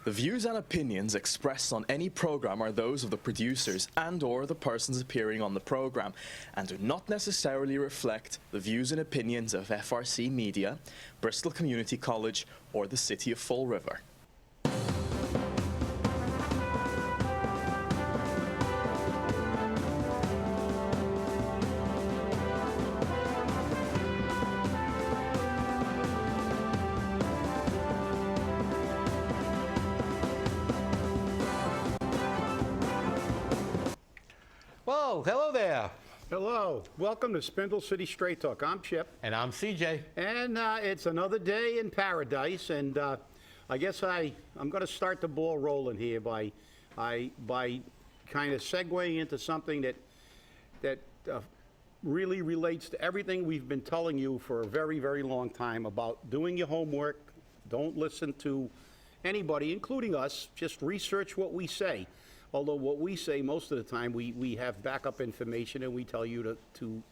The views and opinions expressed on any program are those of the producers and/or the persons appearing on the program, and do not necessarily reflect the views and opinions of FRC Media, Bristol Community College, or the City of Fall River. Whoa, hello there. Hello. Welcome to Spindle City Straight Talk. I'm Chip. And I'm CJ. And it's another day in paradise. And I guess I'm going to start the ball rolling here by kind of segueing into something that really relates to everything we've been telling you for a very, very long time about doing your homework. Don't listen to anybody, including us. Just research what we say. Although what we say most of the time, we have backup information, and we tell you to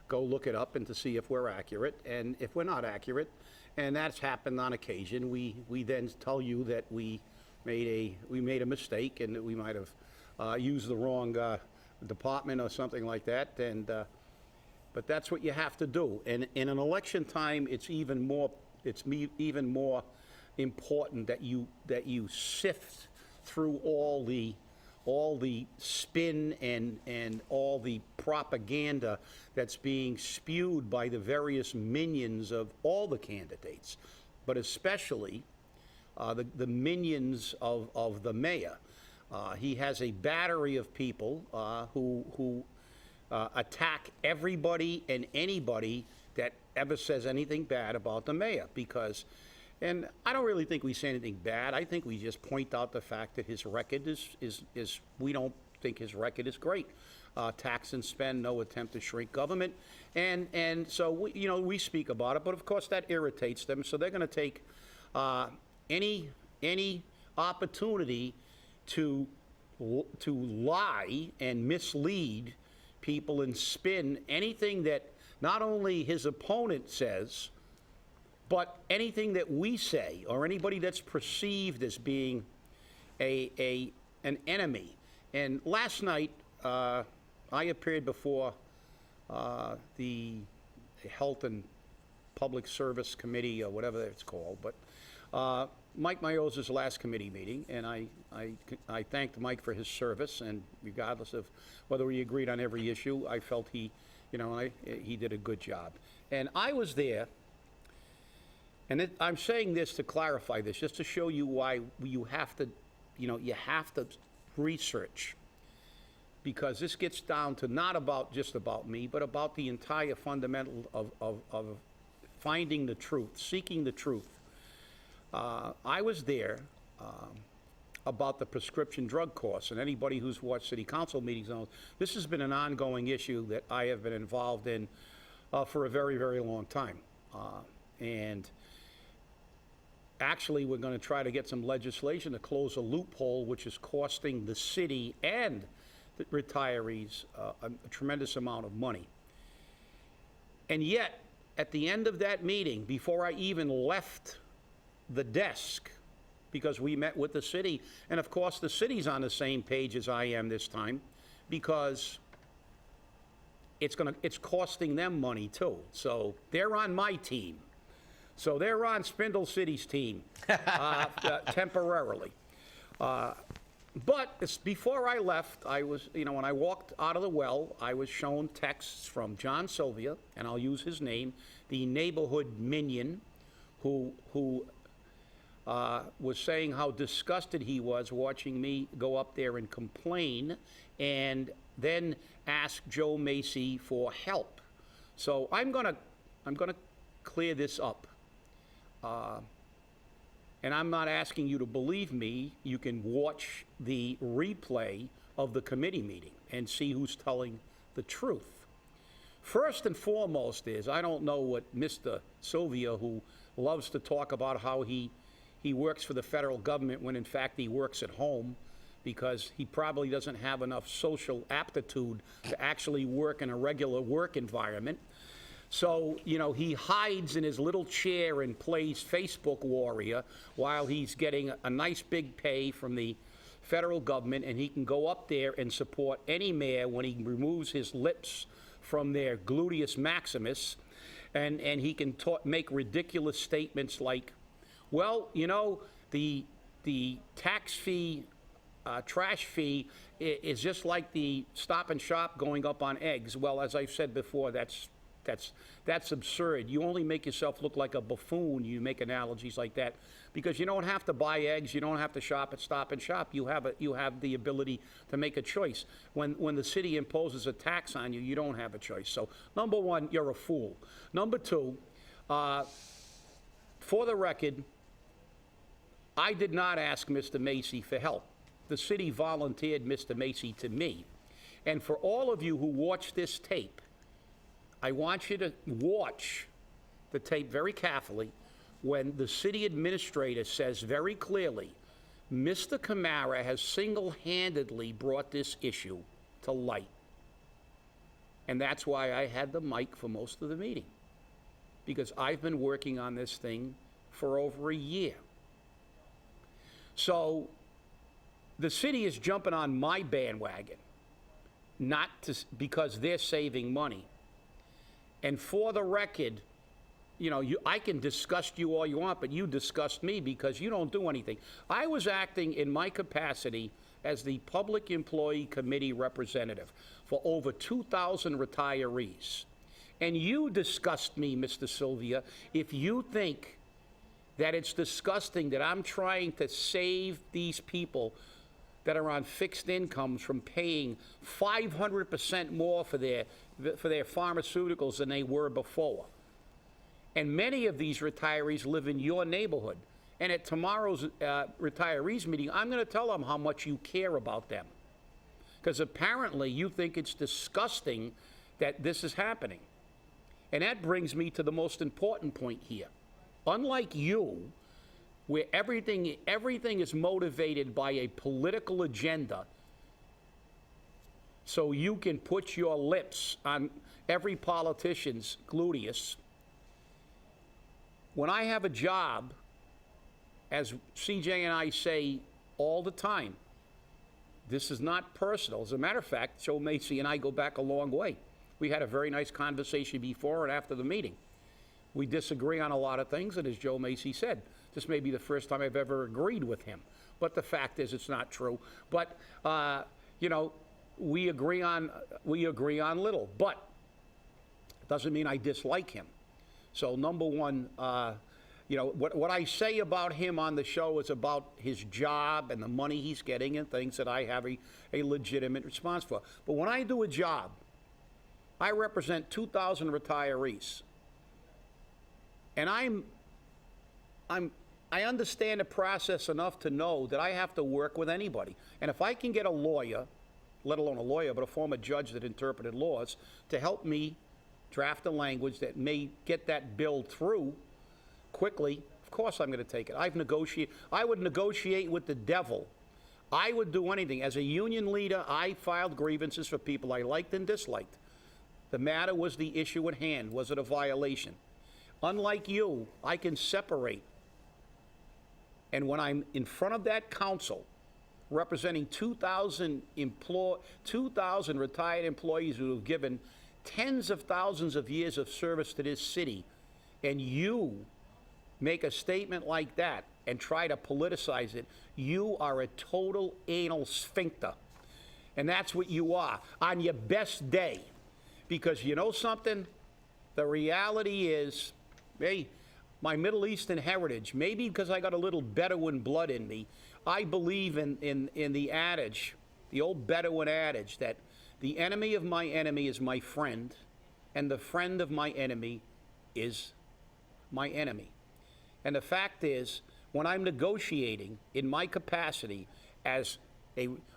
go look it up and to see if we're accurate. And if we're not accurate, and that's happened on occasion, we then tell you that we made a mistake and that we might have used the wrong department or something like that. And but that's what you have to do. And in an election time, it's even more important that you sift through all the spin and all the propaganda that's being spewed by the various minions of all the candidates, but especially the minions of the mayor. He has a battery of people who attack everybody and anybody that ever says anything bad about the mayor, and I don't really think we say anything bad. I think we just point out the fact that his record is we don't think his record is great. Tax and spend, no attempt to shrink government. And so, we speak about it, but of course that irritates them. So they're going to take any opportunity to lie and mislead people and spin anything that not only his opponent says, but anything that we say or anybody that's perceived as being an enemy. And last night, I appeared before the Health and Public Service Committee, or whatever it's called, but Mike Mioza's last committee meeting, and I thanked Mike for his service, and regardless of whether we agreed on every issue, I felt he did a good job. And I was there. And I'm saying this to clarify this, just to show you why you have to research, because this gets down to not just about me, but about the entire fundamental of finding the truth, seeking the truth. I was there about the prescription drug costs, and anybody who's watched city council meetings knows this has been an ongoing issue that I have been involved in for a very, very long time. And actually, we're going to try to get some legislation to close a loophole which is costing the city and the retirees a tremendous amount of money. And yet, at the end of that meeting, before I even left the desk, because we met with the city, and of course the city's on the same page as I am this time, because it's costing them money too. So they're on my team. So they're on Spindle City's team temporarily. But before I left, I was, when I walked out of the well, I was shown texts from John Sylvia, and I'll use his name, the neighborhood minion, who was saying how disgusted he was watching me go up there and complain, and then ask Joe Macy for help. So I'm gonna clear this up. And I'm not asking you to believe me. You can watch the replay of the committee meeting and see who's telling the truth. First and foremost is, I don't know what Mr. Sylvia, who loves to talk about how he works for the federal government when in fact he works at home, because he probably doesn't have enough social aptitude to actually work in a regular work environment. So, you know, he hides in his little chair and plays Facebook warrior while he's getting a nice big pay from the federal government, and he can go up there and support any mayor when he removes his lips from their gluteus maximus, and he can make ridiculous statements like, well, you know, the tax fee, trash fee is just like the Stop and Shop going up on eggs. Well, as I've said before, that's absurd. You only make yourself look like a buffoon. You make analogies like that because you don't have to buy eggs. You don't have to shop at Stop and Shop. You have the ability to make a choice. When the city imposes a tax on you, you don't have a choice. So number one, you're a fool. Number two, for the record, I did not ask Mr. Macy for help. The city volunteered Mr. Macy to me. And for all of you who watch this tape, I want you to watch the tape very carefully when the city administrator says very clearly, Mr. Camara has single-handedly brought this issue to light. And that's why I had the mic for most of the meeting, because I've been working on this thing for over a year. So the city is jumping on my bandwagon, not because they're saving money. And for the record, you know, I can disgust you all you want, but you disgust me because you don't do anything. I was acting in my capacity as the Public Employee Committee representative for over 2,000 retirees. And you disgust me, Mr. Sylvia, if you think that it's disgusting that I'm trying to save these people that are on fixed incomes from paying 500% more for their pharmaceuticals than they were before. And many of these retirees live in your neighborhood. And at tomorrow's retirees meeting, I'm going to tell them how much you care about them. Because apparently you think it's disgusting that this is happening. And that brings me to the most important point here. Unlike you, where everything is motivated by a political agenda, so you can put your lips on every politician's gluteus. When I have a job, as CJ and I say all the time, this is not personal. As a matter of fact, Joe Macy and I go back a long way. We had a very nice conversation before and after the meeting. We disagree on a lot of things, and as Joe Macy said, this may be the first time I've ever agreed with him. But the fact is, it's not true. But, you know, we agree on little. But it doesn't mean I dislike him. So number one, you know, what I say about him on the show is about his job and the money he's getting and things that I have a legitimate response for. But when I do a job, I represent 2,000 retirees. And I understand the process enough to know that I have to work with anybody. And if I can get a lawyer, let alone a lawyer, but a former judge that interpreted laws, to help me draft a language that may get that bill through quickly, of course I'm going to take it. I would negotiate with the devil. I would do anything. As a union leader, I filed grievances for people I liked and disliked. The matter was the issue at hand. Was it a violation? Unlike you, I can separate. And when I'm in front of that council, representing 2,000 retired employees who have given tens of thousands of years of service to this city, and you make a statement like that and try to politicize it, you are a total anal sphincter. And that's what you are on your best day. Because you know something? The reality is, hey, my Middle Eastern heritage, maybe because I got a little Bedouin blood in me, I believe in the adage, the old Bedouin adage, that the enemy of my enemy is my friend, and the friend of my enemy is my enemy. And the fact is, when I'm negotiating in my capacity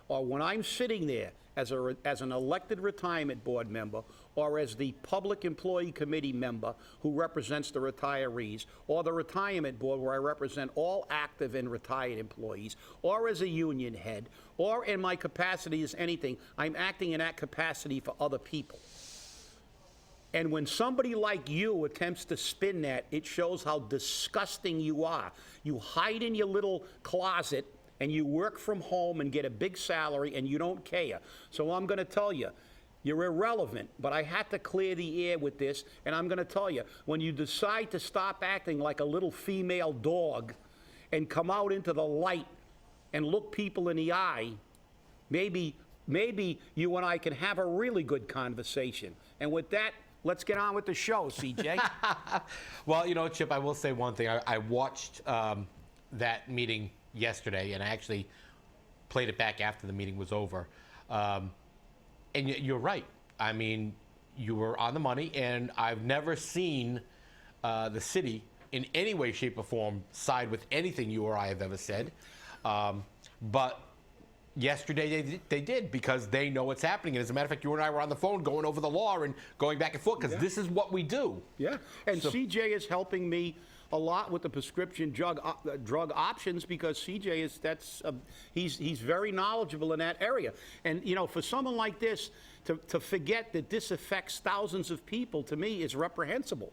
or when I'm sitting there as an elected retirement board member, or as the Public Employee Committee member who represents the retirees, or the retirement board where I represent all active and retired employees, or as a union head, or in my capacity as anything, I'm acting in that capacity for other people. And when somebody like you attempts to spin that, it shows how disgusting you are. You hide in your little closet and you work from home and get a big salary and you don't care. So I'm going to tell you, you're irrelevant, but I had to clear the air with this, and I'm going to tell you, when you decide to stop acting like a little female dog and come out into the light and look people in the eye, maybe you and I can have a really good conversation. And with that, let's get on with the show, CJ. Well, Chip, I will say one thing. I watched that meeting yesterday, and I actually played it back after the meeting was over. And you're right. I mean, you were on the money, and I've never seen the city in any way, shape, or form side with anything you or I have ever said. But yesterday they did, because they know what's happening. And as a matter of fact, you and I were on the phone going over the law and going back and forth, because this is what we do. Yeah, and so, CJ is helping me a lot with the prescription drug options, because CJ is he's very knowledgeable in that area. And for someone like this to forget that this affects thousands of people, to me, is reprehensible.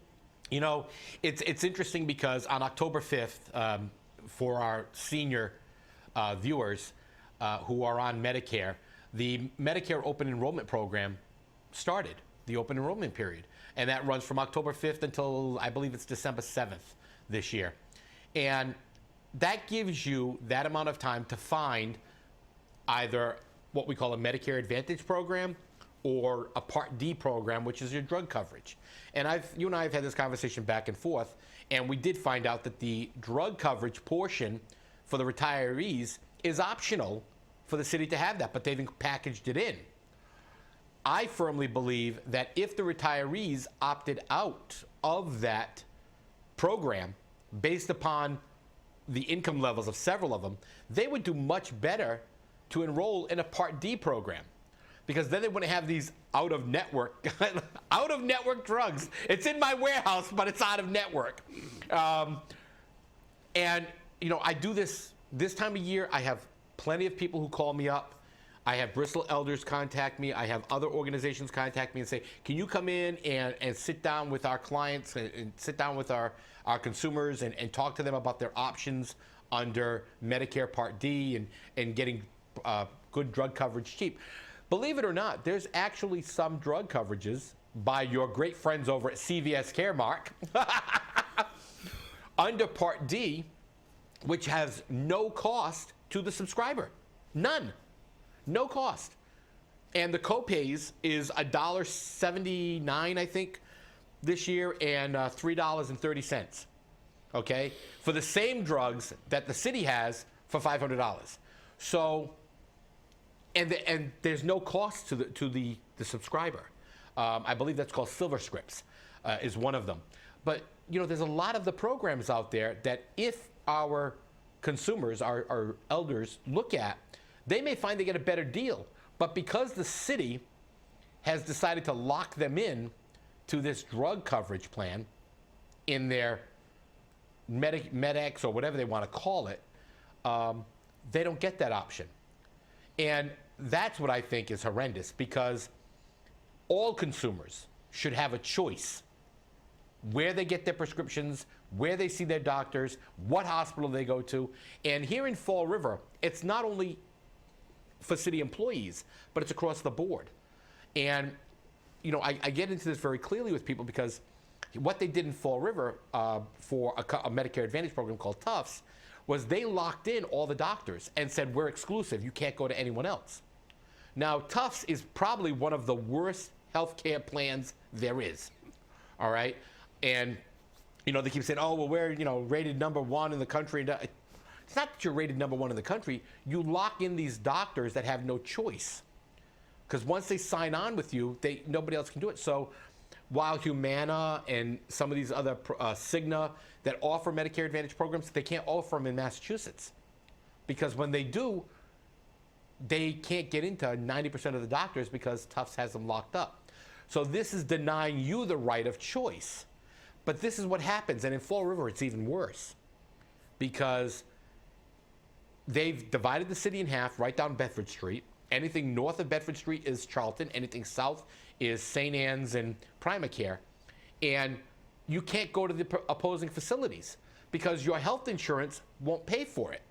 It's interesting, because on October 5th, for our senior viewers who are on Medicare, the Medicare open enrollment program started, the open enrollment period. And that runs from October 5th until, I believe it's December 7th this year. And that gives you that amount of time to find either what we call a Medicare Advantage program or a Part D program, which is your drug coverage. And you and I have had this conversation back and forth, and we did find out that the drug coverage portion for the retirees is optional for the city to have that, but they've packaged it in. I firmly believe that if the retirees opted out of that program based upon the income levels of several of them, they would do much better to enroll in a Part D program, because then they wouldn't have these out-of-network drugs. It's in my warehouse, but it's out of network. And I do this time of year. I have plenty of people who call me up. I have Bristol elders contact me. I have other organizations contact me and say, can you come in and sit down with our clients and sit down with our consumers and talk to them about their options under Medicare Part D and getting good drug coverage cheap. Believe it or not, there's actually some drug coverages by your great friends over at CVS Caremark under Part D, which has no cost to the subscriber. None. No cost. And the copays is $1.79, I think, this year, and $3.30. Okay? For the same drugs that the city has for $500. So, and there's no cost to the subscriber. I believe that's called Silver Scripts, is one of them. But, there's a lot of the programs out there that if our consumers, our elders, look at, they may find they get a better deal. But because the city has decided to lock them in to this drug coverage plan in their MedX or whatever they want to call it, they don't get that option. And that's what I think is horrendous, because all consumers should have a choice where they get their prescriptions, where they see their doctors, what hospital they go to. And here in Fall River, it's not only for city employees, but it's across the board. And, I get into this very clearly with people, because what they did in Fall River for a Medicare Advantage program called Tufts was they locked in all the doctors and said, we're exclusive. You can't go to anyone else. Now, Tufts is probably one of the worst healthcare plans there is. All right? And, they keep saying, oh, well, we're, rated #1 in the country. It's not that you're rated #1 in the country. You lock in these doctors that have no choice. Because once they sign on with you, nobody else can do it. So while Humana and some of these other Cigna that offer Medicare Advantage programs, they can't offer them in Massachusetts. Because when they do, they can't get into 90% of the doctors, because Tufts has them locked up. So this is denying you the right of choice. But this is what happens. And in Fall River, it's even worse, because they've divided the city in half right down Bedford Street, Anything north of Bedford Street is Charlton. Anything south is St. Anne's and Primacare. And you can't go to the opposing facilities because your health insurance won't pay for it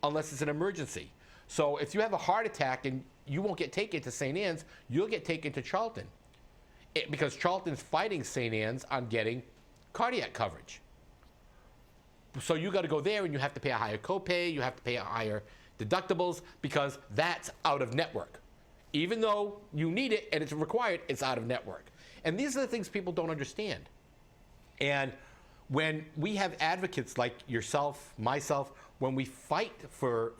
unless it's an emergency. So if you have a heart attack and you won't get taken to St. Anne's, you'll get taken to Charlton. Because Charlton's fighting St. Anne's on getting cardiac coverage. So you got to go there and you have to pay a higher copay, you have to pay a higher deductibles because that's out of network. Even though you need it and it's required, it's out of network. And these are the things people don't understand. And when we have advocates like yourself, myself, when we fight for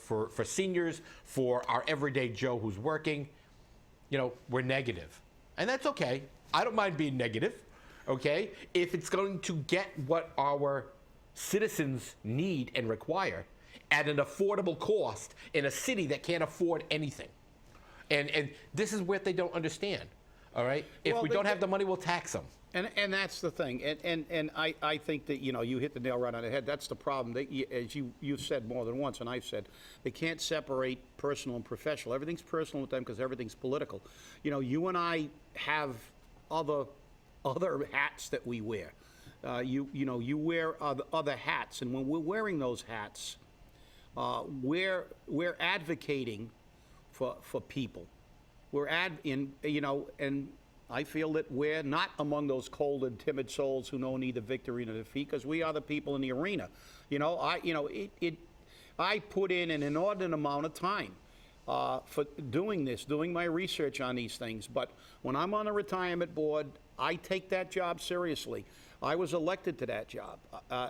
seniors, for our everyday Joe who's working, we're negative. And that's okay. I don't mind being negative, okay? If it's going to get what our citizens need and require at an affordable cost in a city that can't afford anything. And this is what they don't understand, all right? If we don't have the money, we'll tax them. And that's the thing. And I think that, you hit the nail right on the head. That's the problem. As you've said more than once, and I've said, they can't separate personal and professional. Everything's personal with them because everything's political. You and I have other hats that we wear. You wear other hats, and when we're wearing those hats, we're advocating for people. And I feel that we're not among those cold and timid souls who know neither victory nor defeat, because we are the people in the arena. I put in an inordinate amount of time for doing my research on these things. But when I'm on a retirement board, I take that job seriously. I was elected to that job,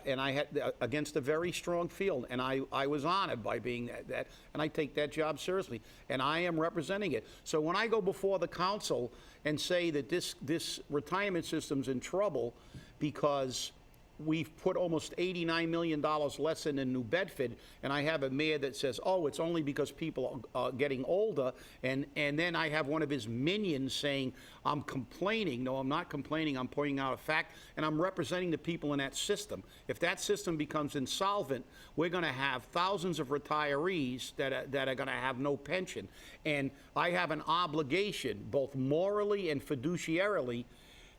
and I had against a very strong field, and I was honored by being that, and I take that job seriously, and I am representing it. So when I go before the council and say that this retirement system's in trouble because we've put almost $89 million less in New Bedford, and I have a mayor that says, oh, it's only because people are getting older, and then I have one of his minions saying, I'm complaining. No, I'm not complaining. I'm pointing out a fact, and I'm representing the people in that system. If that system becomes insolvent, we're going to have thousands of retirees that are going to have no pension. And I have an obligation, both morally and fiduciarily,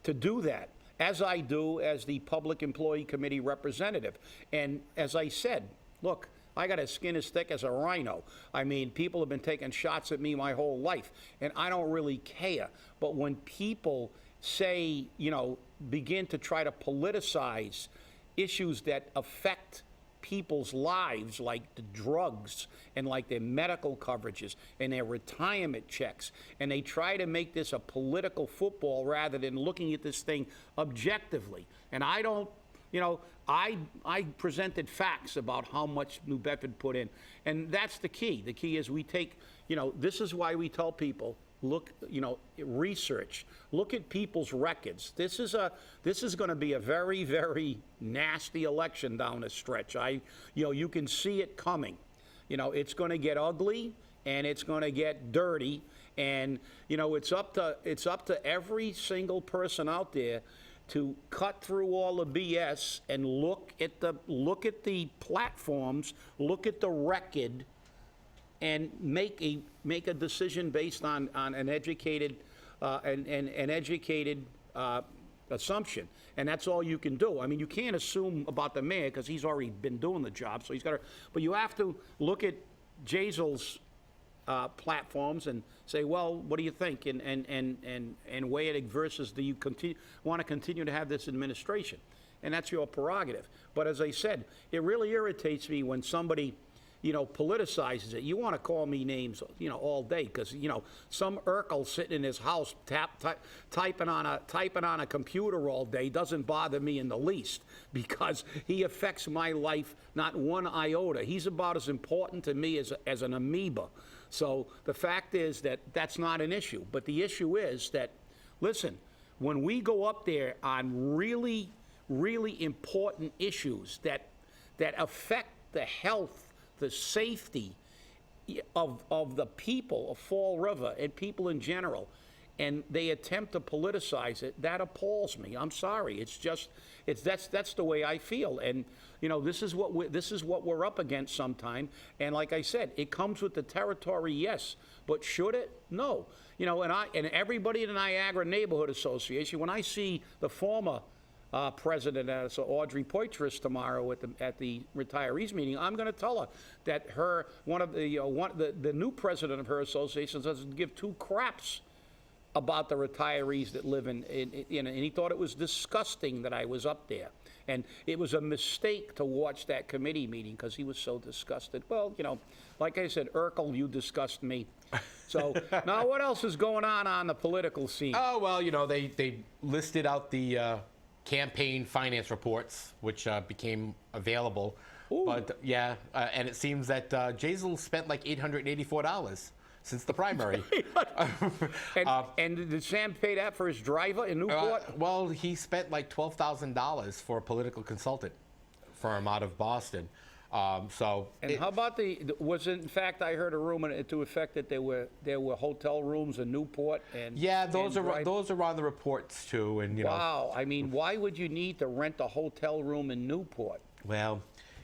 to do that, as I do as the Public Employee Committee representative. And as I said, look, I got a skin as thick as a rhino. I mean, people have been taking shots at me my whole life, and I don't really care. But when people say, begin to try to politicize issues that affect people's lives, like the drugs and like their medical coverages and their retirement checks, and they try to make this a political football rather than looking at this thing objectively. And I don't, I presented facts about how much New Bedford put in, and that's the key. The key is we take, this is why we tell people, look, research, look at people's records. This is going to be a very, very nasty election down the stretch. You can see it coming. It's going to get ugly, and it's going to get dirty, and it's up to every single person out there to cut through all the BS and look at the platforms, look at the record, and make a decision based on an educated assumption. And that's all you can do. I mean, you can't assume about the mayor because he's already been doing the job, so he's got to. But you have to look at Jazel's platforms and say, well, what do you think? And weigh it versus do you want to continue to have this administration? And that's your prerogative. But as I said, it really irritates me when somebody politicizes it. You want to call me names, all day, because some Urkel sitting in his house typing on a computer all day doesn't bother me in the least, because he affects my life not one iota. He's about as important to me as an amoeba. So the fact is that that's not an issue. But the issue is that, listen, when we go up there on really, really important issues that affect the health, the safety of the people of Fall River and people in general, and they attempt to politicize it, that appalls me. I'm sorry. That's the way I feel. And this is what we're up against sometime. And like I said, it comes with the territory, yes, but should it? No. And everybody in the Niagara Neighborhood Association, when I see the former president, so Audrey Poitras, tomorrow at the retirees meeting, I'm going to tell her that the new president of her association doesn't give two craps about the retirees that live in, and he thought it was disgusting that I was up there. And it was a mistake to watch that committee meeting because he was so disgusted. Well, like I said, Urkel, you disgust me. So now what else is going on the political scene? Oh, well, they listed out the campaign finance reports, which became available. Ooh. But, yeah, and it seems that Jazel spent like $884 since the primary. And did Sam pay that for his driver in Newport? Well, he spent like $12,000 for a political consultant firm out of Boston. How about was it, in fact, I heard a rumor to effect that there were hotel rooms in Newport and those are on the reports too. And wow, I mean, why would you need to rent a hotel room in Newport? Well,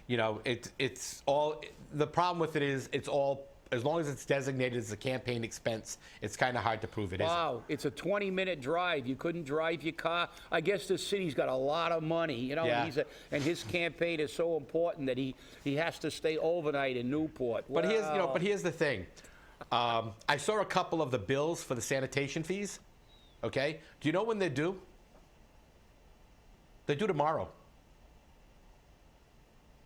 it's all, the problem with it is it's all, as long as it's designated as a campaign expense, it's kind of hard to prove it isn't. Wow, it's a 20-minute drive. You couldn't drive your car. I guess this city's got a lot of money, Yeah. and his campaign is so important that he has to stay overnight in Newport. But Wow. here's the thing. I saw a couple of the bills for the sanitation fees. Okay, do you know when they're due? They're due tomorrow.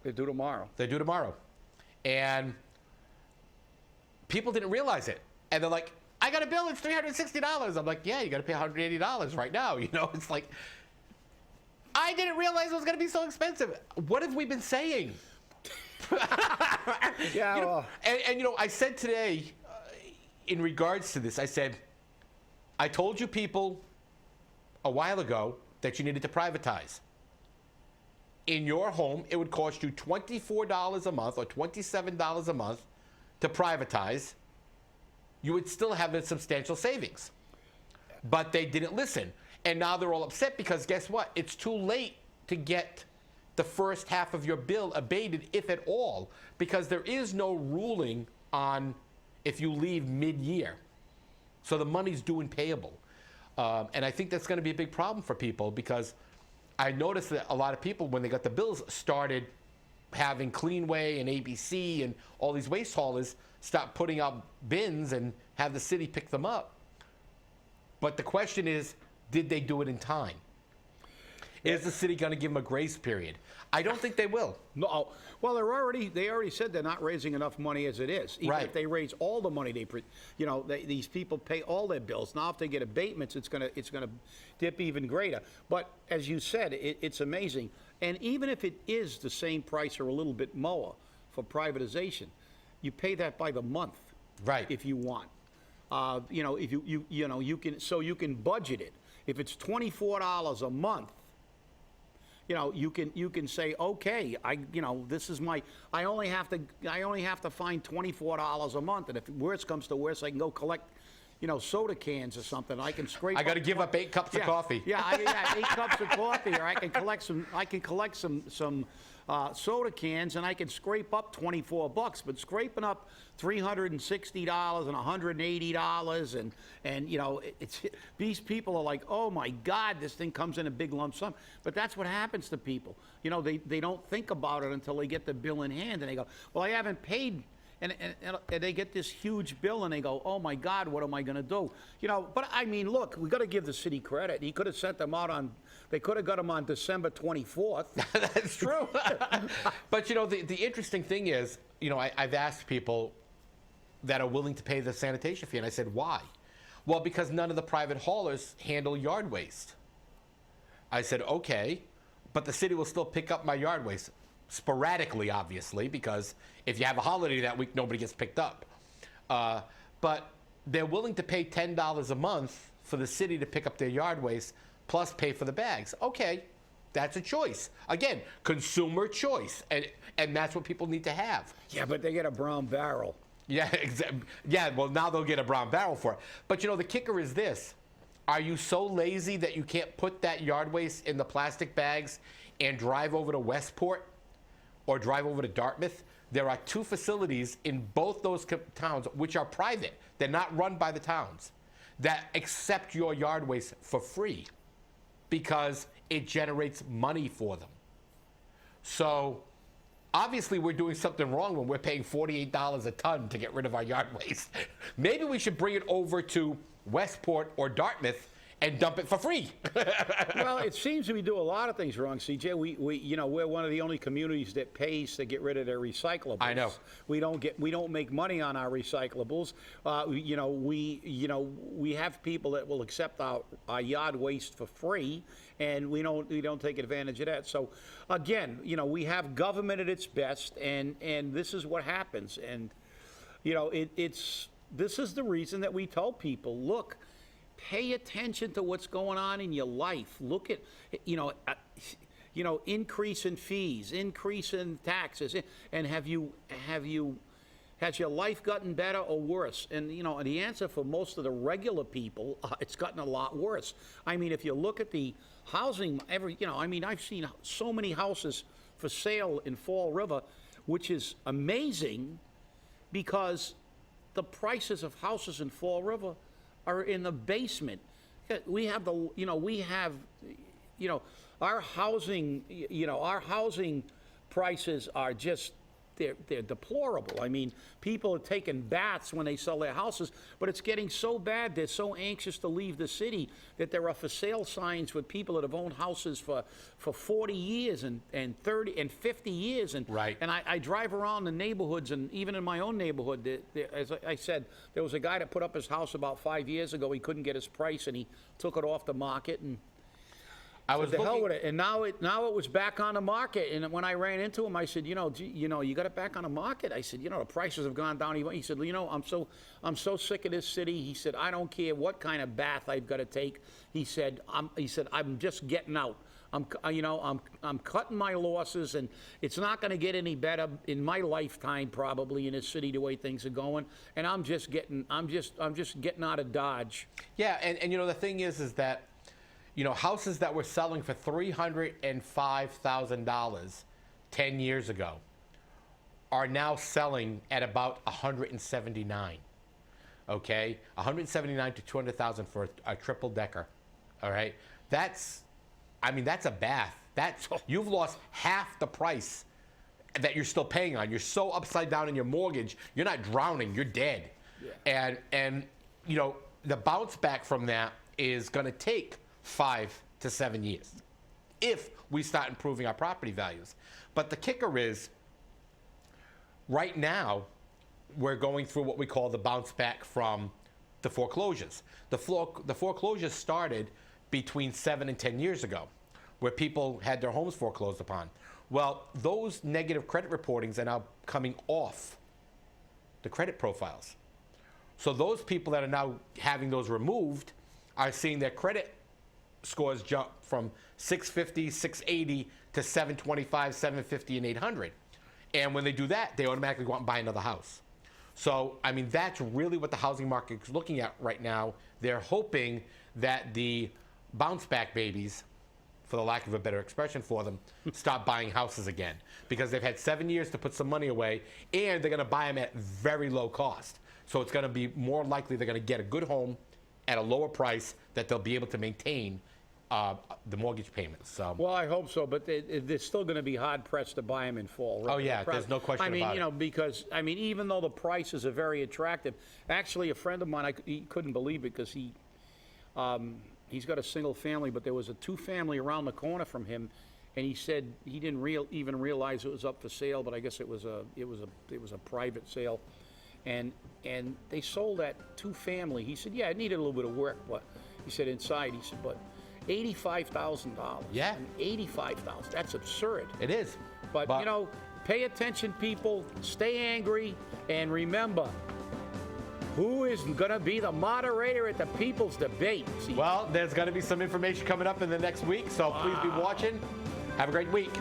They're due tomorrow. And people didn't realize it. And they're like, I got a bill, it's $360. I'm like, yeah, you got to pay $180 right now. It's like, I didn't realize it was going to be so expensive. What have we been saying? Yeah. And I said today, in regards to this, I said, I told you people a while ago that you needed to privatize. In your home, it would cost you $24 a month or $27 a month to privatize. You would still have a substantial savings. But they didn't listen. And now they're all upset because guess what? It's too late to get the first half of your bill abated, if at all, because there is no ruling on if you leave mid-year. So the money's due and payable. And I think that's going to be a big problem for people because I noticed that a lot of people, when they got the bills, started having Cleanway and ABC and all these waste haulers stop putting out bins and have the city pick them up. But the question is, did they do it in time? Is the city going to give them a grace period? I don't think they will. No. Well, they already said they're not raising enough money as it is. Even Right. if they raise all the money these people pay all their bills. Now, if they get abatements, it's gonna dip even greater. But as you said, it's amazing. And even if it is the same price or a little bit more for privatization, you pay that by the month, Right. If you want, if you can budget it. If it's $24 a month, you can say, okay, this is I only have to find $24 a month, and if worse comes to worse, I can go collect, soda cans or something. I can scrape. I got to give up 8 cups of coffee. Yeah, 8 cups of coffee, or I can collect some soda cans, and I can scrape up $24. But scraping up $360 and $180, and it's these people are like, oh my God, this thing comes in a big lump sum. But that's what happens to people. They don't think about it until they get the bill in hand, and they go, well, I haven't paid. And they get this huge bill, and they go, oh, my God, what am I going to do? But, I mean, look, we got to give the city credit. He could have sent them out they could have got them on December 24th. That's true. But, the interesting thing is, I've asked people that are willing to pay the sanitation fee, and I said, why? Well, because none of the private haulers handle yard waste. I said, okay, but the city will still pick up my yard waste. Sporadically, obviously, because if you have a holiday that week, nobody gets picked up. But they're willing to pay $10 a month for the city to pick up their yard waste, plus pay for the bags. Okay, that's a choice. Again, consumer choice, and that's what people need to have. Yeah, but they get a brown barrel. Yeah, yeah, well, now they'll get a brown barrel for it. But, the kicker is this. Are you so lazy that you can't put that yard waste in the plastic bags and drive over to Westport or drive over to Dartmouth? There are 2 facilities in both those towns which are private. They're not run by the towns that accept your yard waste for free because it generates money for them. So obviously we're doing something wrong when we're paying $48 a ton to get rid of our yard waste. Maybe we should bring it over to Westport or Dartmouth and dump it for free. Well, it seems that we do a lot of things wrong, CJ. We're one of the only communities that pays to get rid of their recyclables. I know. We don't make money on our recyclables. We have people that will accept our yard waste for free, and we don't take advantage of that. So, again, we have government at its best, and this is what happens. And this is the reason that we tell people, look, pay attention to what's going on in your life. Look at, increase in fees, increase in taxes, and has your life gotten better or worse? And the answer for most of the regular people, it's gotten a lot worse. I mean, if you look at the housing, I've seen so many houses for sale in Fall River, which is amazing, because the prices of houses in Fall River are in the basement. Our housing prices are just, they're deplorable. I mean, people are taking baths when they sell their houses, but it's getting so bad, they're so anxious to leave the city that there are for sale signs with people that have owned houses for 40 years and 30 and 50 years. And, right. And I drive around the neighborhoods, and even in my own neighborhood, as I said, there was a guy that put up his house about 5 years ago. He couldn't get his price, and he took it off the market, and I was the hell with it. And now it was back on the market. And when I ran into him, I said, you got it back on the market. I said, the prices have gone down. He said, I'm so sick of this city. He said, I don't care what kind of bath I've got to take. He said, I'm just getting out. I'm cutting my losses, and it's not going to get any better in my lifetime, probably, in this city, the way things are going. And I'm just getting out of Dodge. Yeah, and the thing is that, houses that were selling for $305,000 10 years ago are now selling at about $179,000. Okay, $179,000 to $200,000 for a triple decker. All right, that's a bath. You've lost half the price that you're still paying on. You're so upside down in your mortgage, you're not drowning, you're dead. Yeah. And the bounce back from that is going to take 5 to 7 years if we start improving our property values. But the kicker is, right now, we're going through what we call the bounce back from the foreclosures. The foreclosures started between 7 and 10 years ago, where people had their homes foreclosed upon. Well, those negative credit reportings are now coming off the credit profiles. So those people that are now having those removed are seeing their credit scores jump from 650, 680 to 725, 750, and 800. And when they do that, they automatically go out and buy another house. So, that's really what the housing market is looking at right now. They're hoping that the bounce back babies, for the lack of a better expression for them, stop buying houses again, because they've had 7 years to put some money away, and they're going to buy them at very low cost. So it's going to be more likely they're going to get a good home at a lower price that they'll be able to maintain the mortgage payments. So. Well, I hope so, but they're still going to be hard-pressed to buy them in Fall River. Oh, yeah, there's no question about it. Because, even though the prices are very attractive, actually, a friend of mine, he couldn't believe it, because he's got a single family, but there was a two-family around the corner from him, and he said he didn't even realize it was up for sale, but I guess it was a private sale. And they sold that two-family. He said, yeah, it needed a little bit of work, but he said inside, but $85,000. Yeah. $85,000. That's absurd. It is. But pay attention, people. Stay angry, and remember, who is going to be the moderator at the People's Debate? Well, there's going to be some information coming up in the next week, so please be watching. Have a great week.